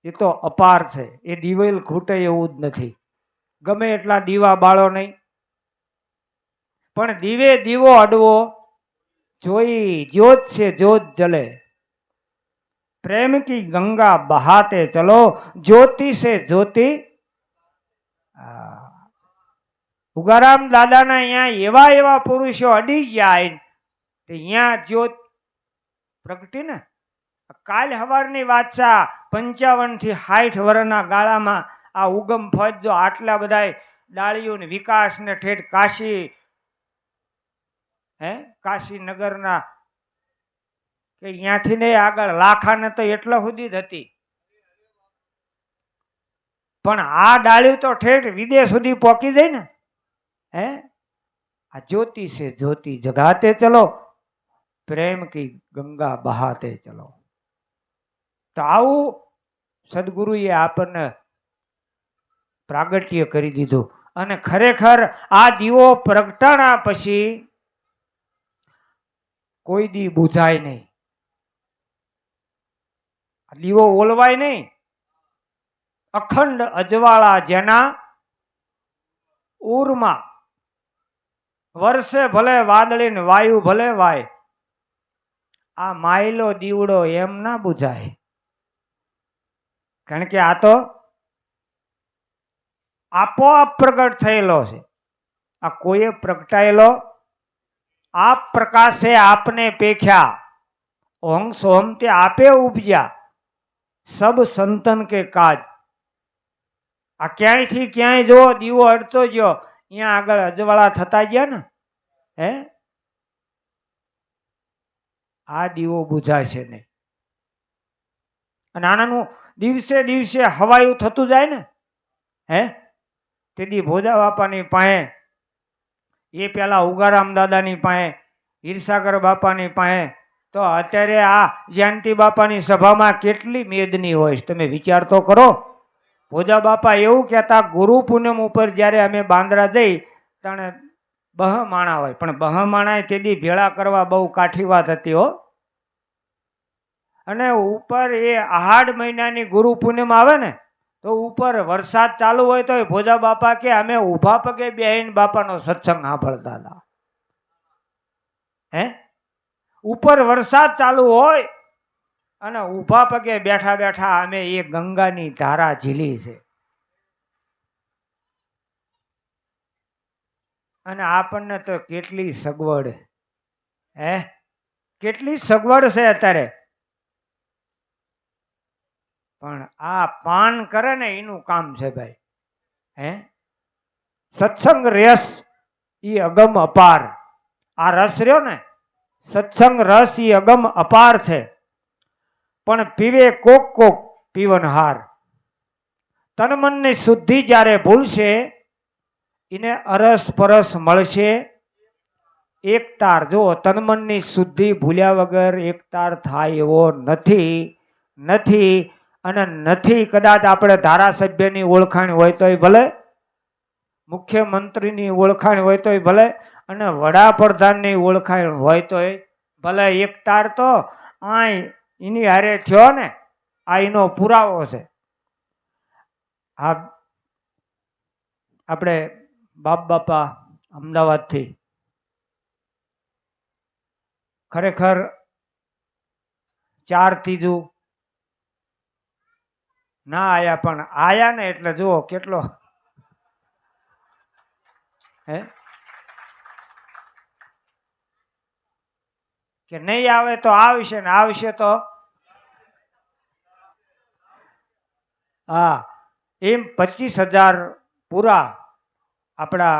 એ તો અપાર છે, એ દિવેલ ખૂટે એવું જ નથી. ગમે એટલા દીવા બાળો નહીં, પણ દીવે દીવો અડવો જોઈ, જ્યોત છે જ્યોત જલે, પ્રેમ કી ગંગા બહાતે ચલો, જ્યોતિ से જ્યોતિ. ઉગારામ દાદાના અહીંયા એવા એવા પુરુષો અડી જાય તો અહીંયા જ્યોત પ્રગટી ને. કાલ હવારની વાત છે, 55 થી 60 વર્ષના ગાળામાં આ ઉગમ ફજ જો આટલા બધા ડાળીઓ ને વિકાસ ને ઠેઠ કાશી, કાશી નગરના કે અહીંયાથી નહીં આગળ લાખાને તો એટલા સુધી જ હતી, પણ આ ડાળ્યું તો ઠેઠ વિદેશ સુધી પહોંચી જાય ને. આ જ્યોતિ છે જ્યોતિ જગાતે ચલો, પ્રેમ કી ગંગા બહાતે ચલો. તો આવું સદગુરુએ આપણને પ્રાગટ્ય કરી દીધું. અને ખરેખર આ દીવો પ્રગટાણા પછી કોઈ દી બુઝાય નહીં, દીવો ઓલવાય નહીં. અખંડ અજવાળા જેના ઉરમાં, વર્ષે ભલે વાદળી ને વાયુ ભલે વાય, આ માયલો દીવડો એમ ના બુઝાય. કારણ કે આ તો આપોઆપ પ્રગટ થયેલો છે, આ કોઈએ પ્રગટાયેલો. આપ પ્રકાશે આપને પેખ્યા, ઓંગ સોમ તે આપે ઉપજ્યા, સબ સંતન કે કાજ. આ ક્યાંયથી ક્યાંય જો દીવો અડતો ગયો, અહીંયા આગળ અજવાળા થતા ગયા ને. આ દીવો બુઝાશે નહીં. અને આનાનું દિવસે દિવસે હવાયું થતું જાય ને. તેથી ભોજા બાપાની પાસે, એ પેલા ઉગારામ દાદાની પાસે, હીરસાગર બાપાની પાસે, તો અત્યારે આ જયંતિ બાપાની સભામાં કેટલી મેદની હોય તમે વિચાર તો કરો. ભોજા બાપા એવું કહેતા, ગુરુ પૂનમ ઉપર જ્યારે અમે બાંદ્રા જઈ ત્યારે બહ માણા હોય, પણ બહ માણા તેથી ભેળા કરવા બહુ કાઠી વાત હતી હો. અને ઉપર એ આહાડ મહિનાની ગુરુ પૂનમ આવે ને, તો ઉપર વરસાદ ચાલુ હોય તો ભોજા બાપા કે અમે ઊભા પગે બેહીને બાપાનો સત્સંગ સાંભળતા હતા. ઉપર વરસાદ ચાલુ હોય અને ઊભા પગે બેઠા બેઠા અમે એ ગંગાની ધારા ઝીલી છે. અને આપણને તો કેટલી સગવડ, કેટલી સગવડ છે અત્યારે. પણ આ પાન કરે ને એનું કામ છે ભાઈ. સત્સંગ રસ એ અગમ અપાર. આ રસ રહ્યો ને, સત્સંગ રસ એ અગમ અપાર છે, પણ પીવે કોક કોક પીવનહાર. તન મનની શુદ્ધિ જ્યારે ભૂલશે એને અરસ પરસ મળશે એક તાર. જો તન મનની શુદ્ધિ ભૂલ્યા વગર એક તાર થાય એવો નથી. અને નથી. કદાચ આપણે ધારાસભ્યની ઓળખાણ હોય તોય ભલે, મુખ્યમંત્રીની ઓળખાણ હોય તોય ભલે, અને વડાપ્રધાનની ઓળખાણ હોય તોય ભલે, એક તાર તો આ એની હારે થયો ને, આ એનો પુરાવો છે. આ આપણે બાપ બાપા અમદાવાદથી ખરેખર 4 ત્રીજું ના આયા, પણ આયા ને એટલે જુઓ કેટલો કે નહીં આવે તો આવશે ને આવશે તો હા. એમ 25,000 પૂરા આપણા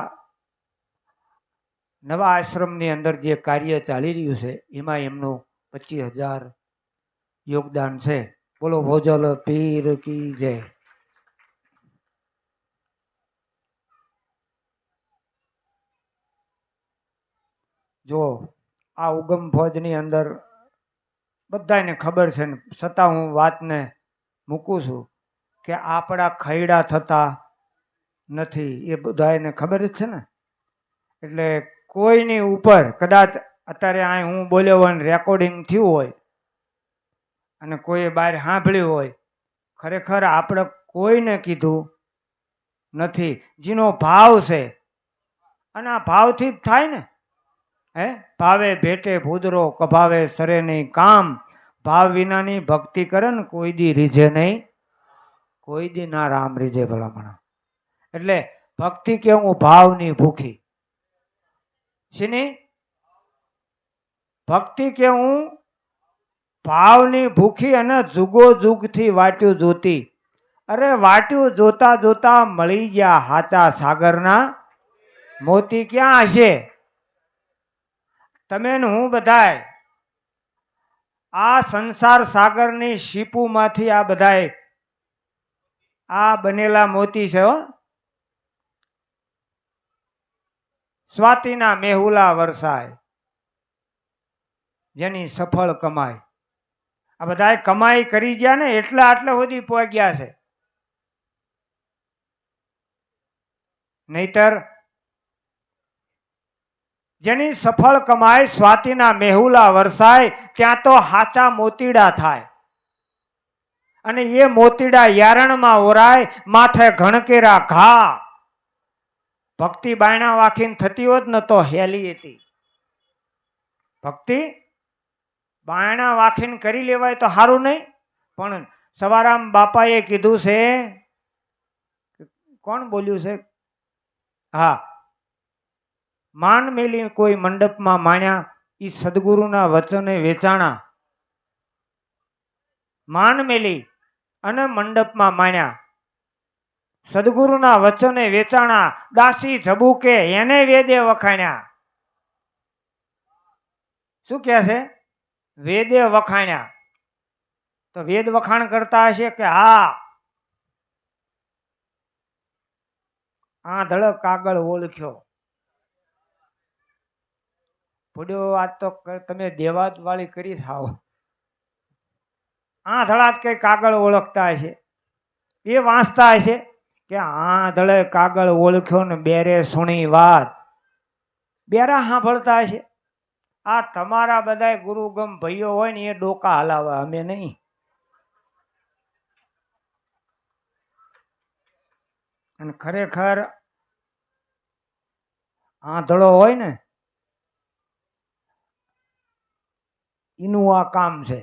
નવા આશ્રમની અંદર જે કાર્ય ચાલી રહ્યું છે એમાં એમનું 25,000 યોગદાન છે. બોલો ભોજલ પીર કી જય. જો આ ઉગમ ફોજની અંદર બધાને ખબર છે ને, છતાં હું વાતને મૂકું છું કે આપણા ખૈડા થતા નથી, એ બધાને ખબર જ છે ને. એટલે કોઈની ઉપર કદાચ અત્યારે આ હું બોલ્યો હોય રેકોર્ડિંગ થયું હોય અને કોઈએ બહાર સાંભળ્યું હોય, ખરેખર આપણે કોઈને કીધું નથી. જેનો ભાવ છે, અને આ ભાવથી જ થાય ને. હે ભાવે ભેટે ભૂદરો કભાવે સરે નહીં કામ. ભાવ વિનાની ભક્તિ કરે ને કોઈ દી રીઝે નહીં, કોઈ દી ના રામ રીઝે ભલામણા. એટલે ભક્તિ કેવું ભાવની ભૂખી. શીની ભક્તિ કેવું ભાવની ભૂખી, અને જુગો જુગથી વાટ્યું જોતી. અરે વાટ્યું જોતા જોતા મળી ગયા હાચા સાગરના મોતી. ક્યાં હશે તમે ને હું બધાય આ સંસાર સાગરની શીપુમાંથી આ બધાય આ બનેલા મોતી છે હો. સ્વાતિના મેહુલા વરસાય, જેની સફળ કમાઈ. આ બધા કમાઈ કરી ગયા ને એટલા આટલા સુધી પહોંચ્યા છે. નહીતર જેની સફળ કમાઈ સ્વાતિના મેહુલા વરસાય, ત્યાં તો હાચા મોતીડા થાય. અને એ મોતીડા યારણમાં ઓરાય, માથે ઘણકેરા ઘા. ભક્તિ બાયણા વાખીને થતી હોત ને તો હેલી હતી. ભક્તિ બાયણા વાખીને કરી લેવાય તો સારું નહીં. પણ સવારામ બાપાએ કીધું છે, કોણ બોલ્યું છે? હા, માન મેલી કોઈ મંડપમાં માણ્યા, એ સદગુરુના વચને વેચાણા. માન મેલી અને મંડપમાં માણ્યા, સદગુરુના વચને વેચાણા. દાસી ઝબુકે એને વેદે વખાણ્યા. શું કહે છે? વેદે વખાણ્યા. તો વેદ વખાણ કરતા હશે કે હા આંધળ કાગળ ઓળખ્યો. પડ્યો આજ તો તમે દેવાત વાળી કરી થાવ. આંધળા કઈ કાગળ ઓળખતા હશે, એ વાંચતા હશે કે આંધળે કાગળ ઓળખ્યો ને બેરે સુણી વાત. બેરા સાંભળતા હશે. આ તમારા બધા ગુરુગમ ભાઈઓ હોય ને એ ડોકા હલાવા, અમે નહીં. અને ખરેખર આંધળો હોય ને એનું આ કામ છે.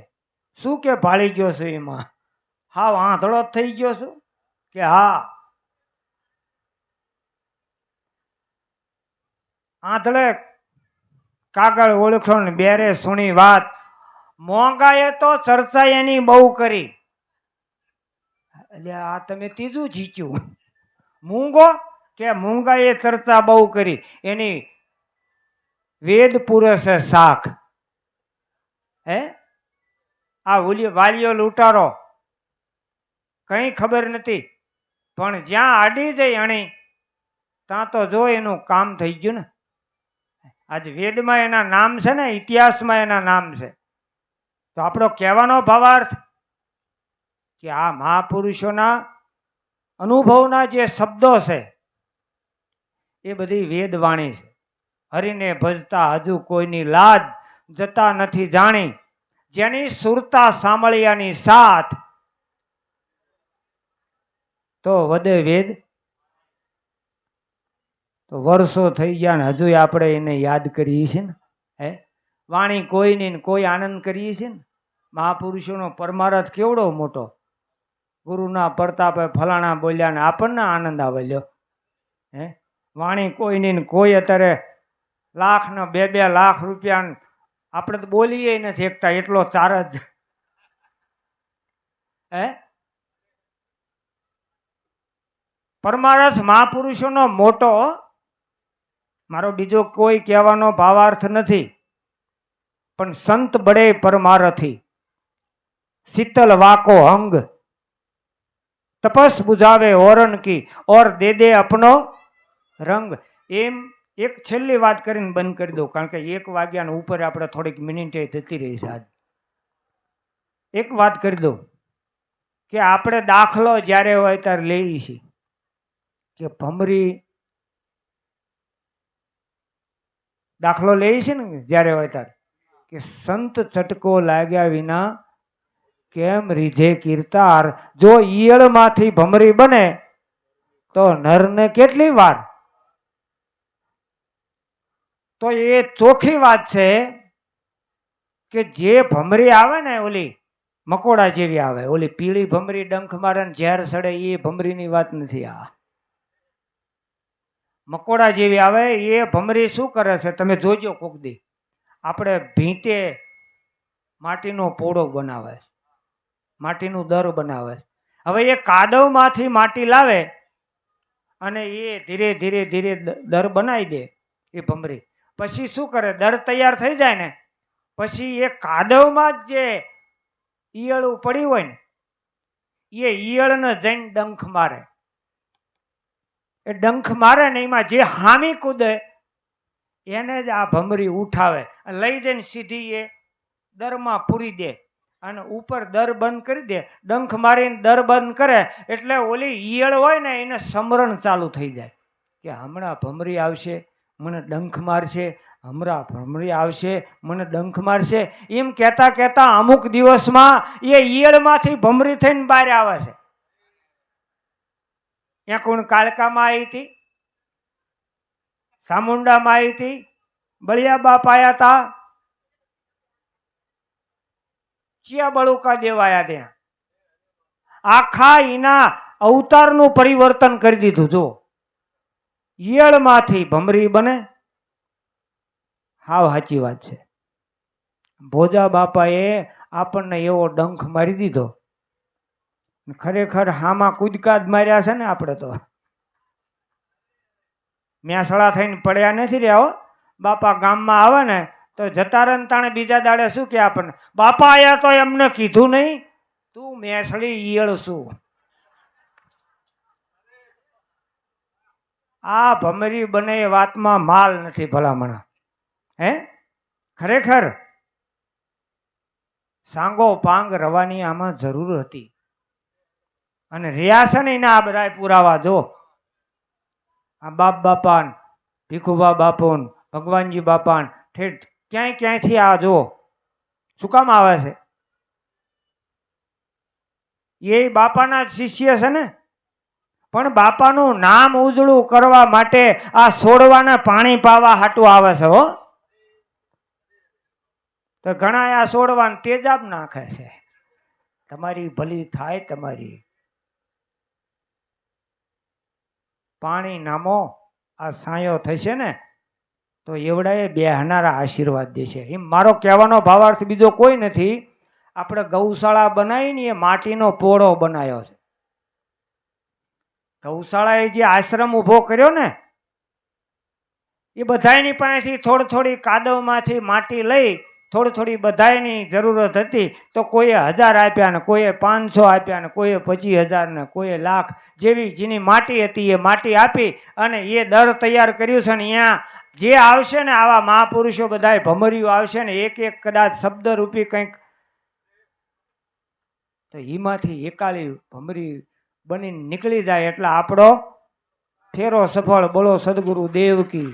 શું કે ભાળી ગયો છું એમાં? હા, આંધળો જ થઈ ગયો છું કે હા આંધળે કાગળ ઓળખ્યો ને બેરે સુણી વાત. મોંઘાએ તો ચર્ચા એની બહુ કરી. એટલે આ તમે ત્રીજું જીત્યું. મૂંગો કે મૂંગાએ ચર્ચા બહુ કરી, એની વેદ પૂરે છે શાખ. હે આ વાલીઓ લૂંટારો કઈ ખબર નથી, પણ જ્યાં આડી જઈ અણી ત્યાં તો જો એનું કામ થઈ ગયું ને. આજ વેદમાં એના નામ છે ને, ઇતિહાસમાં એના નામ છે. તો આપણો કહેવાનો ભાવાર્થ કે આ મહાપુરુષોના અનુભવના જે શબ્દો છે એ બધી વેદવાણી છે. હરિને ભજતા હજુ કોઈની લાજ જતા નથી જાણી, જેની સુરતા સાંભળ્યાની સાથ તો વદે વેદ. તો વર્ષો થઈ ગયા ને હજુ આપણે એને યાદ કરીએ છીએ ને. હે વાણી કોઈ નહીં, કોઈ આનંદ કરીએ છીએ ને. મહાપુરુષોનો પરમારથ કેવડો મોટો. ગુરુના પ્રતાપે ફલાણા બોલ્યા ને આપણને આનંદ આવે લ્યો. હે વાણી કોઈ નહીં, કોઈ અત્યારે લાખ ને 2-2 લાખ રૂપિયા આપણે તો બોલીએ નથી એકતા, એટલો ચાર્જ. હે પરમારથ મહાપુરુષોનો મોટો. મારો બીજો કોઈ કહેવાનો ભાવાર્થ નથી, પણ સંત બડે પરમારથી, શીતલ વાકો અંગ, તપસ બુઝાવે ઓરન કી ઓર દે દે અપનો રંગ. એમ એક છેલ્લી વાત કરીને બંધ કરી દઉં, કારણ કે 1 વાગ્યાના ઉપર આપણે થોડીક મિનિટે જતી રહી છે. આજ એક વાત કરી દઉં કે આપણે દાખલો જ્યારે હોય ત્યારે લઈએ છીએ કે ભમરી દાખલો લઈએ છીએ ને જ્યારે હોય ત્યારે કે સંત ચટકો લાગ્યા વિના કેમ રીઝે કીર્તાર, જો ઈયળમાંથી ભમરી બને તો નરને કેટલી વાર? તો એ ચોખ્ખી વાત છે કે જે ભમરી આવે ને ઓલી મકોડા જેવી આવે, ઓલી પીળી ભમરી ડંખ મારે ને ઝેર સડે, એ ભમરીની વાત નથી આ. મકોડા જેવી આવે એ ભમરી શું કરે છે તમે જોજો કોક દી. આપણે ભીંતે માટીનો પોળો બનાવે, માટીનું દર બનાવે. હવે એ કાદવમાંથી માટી લાવે અને એ ધીરે ધીરે ધીરે દર બનાવી દે એ ભમરી. પછી શું કરે, દર તૈયાર થઈ જાય ને પછી એ કાદવમાં જ જે ઈયળું પડી હોય ને એ ઈયળને જઈને ડંખ મારે. એ ડંખ મારે ને એમાં જે હામી કૂદે એને જ આ ભમરી ઉઠાવે, લઈ જઈને સીધી એ દરમાં પૂરી દે અને ઉપર દર બંધ કરી દે. ડંખ મારીને દર બંધ કરે એટલે ઓલી ઈયળ હોય ને એને સમરણ ચાલુ થઈ જાય કે હમણાં ભમરી આવશે મને ડંખ મારશે, હમણાં ભમરી આવશે મને ડંખ મારશે. એમ કહેતા કહેતા અમુક દિવસમાં એ ઈયળમાંથી ભમરી થઈને બહાર આવે છે. ત્યાં કોણ કાળકામાં આવી હતી, સામુંડામાં આવી હતી, બળિયા બાપ આવ્યા હતા, ચિયા બળુકા દેવાયા ત્યાં. આખા એના અવતારનું પરિવર્તન કરી દીધું. જો ઈયળમાંથી ભમરી બને, હાવ સાચી વાત છે. ભોજા બાપાએ આપણને એવો ડંખ મારી દીધો, ખરેખર હામાં કૂદકા જ માર્યા છે ને આપણે તો. મેસળા થઈને પડ્યા નથી રહ્યા હો. બાપા ગામમાં આવે ને તો જતા રહે તાણે બીજા દાડે શું કે આપણને, બાપા આયા તો એમને કીધું નહીં, તું મેસળી ઈયળ શું. આ ભમરી બને એ વાતમાં માલ નથી ભલામણ. હે ખરેખર સાંગો પાંગ રવાની આમાં જરૂર હતી. અને રહ્યા છે ને એના આ બધા પુરાવા જો. આ બાપ બાપાન, ભીખુબા બાપુન, ભગવાનજી બાપાન ઠેઠ ક્યાંય ક્યાંયથી આ જો શું કામ આવે છે? એ બાપાના શિષ્ય છે ને, પણ બાપાનું નામ ઉજળું કરવા માટે આ છોડવાને પાણી પાવા હાટું આવે છે હો. તો ઘણા આ છોડવાને તેજાબ નાખે છે. તમારી ભલી થાય, તમારી પાણી નામો આ સાયો થશે ને તો એવડાએ બેહનારા આશીર્વાદ દેશે. એમ મારો કહેવાનો ભાવાર્થ બીજો કોઈ નથી. આપણે ગૌશાળા બનાવીને એ માટીનો પોળો બનાવ્યો છે. ગૌશાળાએ જે આશ્રમ ઊભો કર્યો ને એ બધાની પાસેથી થોડી થોડી કાદવમાંથી માટી લઈ થોડી થોડી બધાની જરૂરત હતી તો કોઈએ 1000 આપ્યા ને કોઈએ 500 આપ્યા ને કોઈએ 25,000 ને કોઈએ લાખ, જેવી જેની માટી હતી એ માટી આપી અને એ દર તૈયાર કર્યું છે. ને અહીંયા જે આવશે ને આવા મહાપુરુષો બધા ભમરીઓ આવશે ને એક એક કદાચ શબ્દરૂપી કંઈક તો એમાંથી એકાળી ભમરી બનીને નીકળી જાય એટલે આપણો ફેરો સફળ. બોલો સદગુરુ દેવ કી.